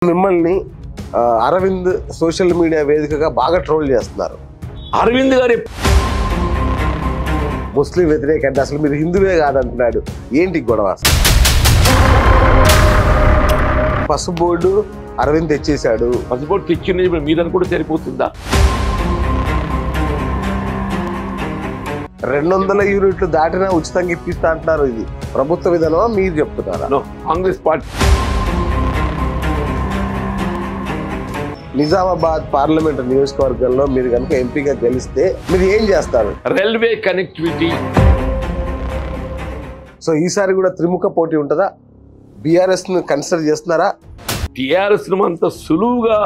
మిమ్మల్ని Arvind social media వేదికగా బాగా ట్రోల్ చేస్తున్నారు. అరవింద్ గారి ముస్లిం వ్యతిరేక అంటే అసలు మీరు హిందువే కాదంటున్నాడు. ఏంటి గొడవ? పసుపు బోర్డు అరవింద్ తెచ్చేశాడు. పసుపోటు తెచ్చింది మీదని కూడా సరిపోతుందా? 200 యూనిట్లు దాటినా ఉచితంగా ఇప్పిస్తా అంటున్నారు. ఇది ప్రభుత్వ విధానమా మీరు చెప్తున్నారా? కాంగ్రెస్ పార్టీ నిజామాబాద్ పార్లమెంట్ నియోజకవర్గంలో మీరు కనుక ఎంపీగా గెలిస్తే మీరు ఏం చేస్తారు? Railway connectivity. సో ఈసారి కూడా త్రిముఖ పోటీ ఉంటుందా? బీఆర్ఎస్ ను కన్సిడర్ చేస్తున్నారా? టీఆర్ఎస్ అంత సులువుగా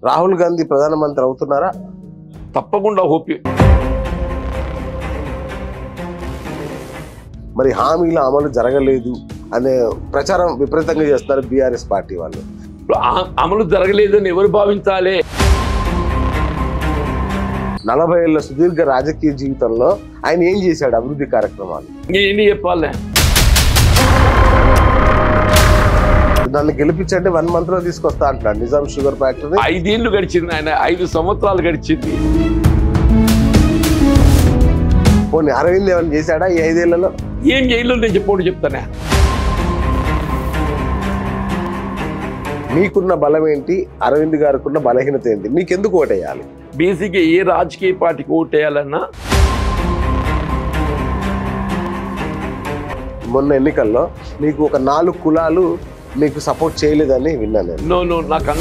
రాహుల్ గాంధీ ప్రధానమంత్రి అవుతున్నారా? తప్పకుండా హోప్. మరి హామీల అమలు జరగలేదు అనే ప్రచారం విపరీతంగా చేస్తున్నారు బీఆర్ఎస్ పార్టీ వాళ్ళు. అమలు జరగలేదని ఎవరు భావించాలి? 40 ఏళ్ల సుదీర్ఘ రాజకీయ జీవితంలో ఆయన ఏం చేశాడు అభివృద్ధి కార్యక్రమాలు? ఏంటి చెప్పాలి? నన్ను గెలిపించండి 1 month లో తీసుకొస్తా అంటున్నాడు నిజాం షుగర్ ఫ్యాక్టరీ. 5 ఏళ్ళు గడిచింది ఆయన, 5 సంవత్సరాలు గడిచింది. పోనీ అరవింద్ ఏమైనా చేశాడా ఈ 5 ఏళ్లలో? ఏం జైల్లో నేను చెప్తానే. మీకున్న బలం ఏంటి, అరవింద్ గారికి ఉన్న బలహీనత ఏంటి? మీకెందుకు ఓటేయాలి? బేసిక్గా ఏ రాజకీయ పార్టీకి ఓటేయాలన్నా మొన్న ఎన్నికల్లో మీకు ఒక 4 కులాలు మీకు సపోర్ట్ చేయలేదని విన్నాను నేను. నో నాకు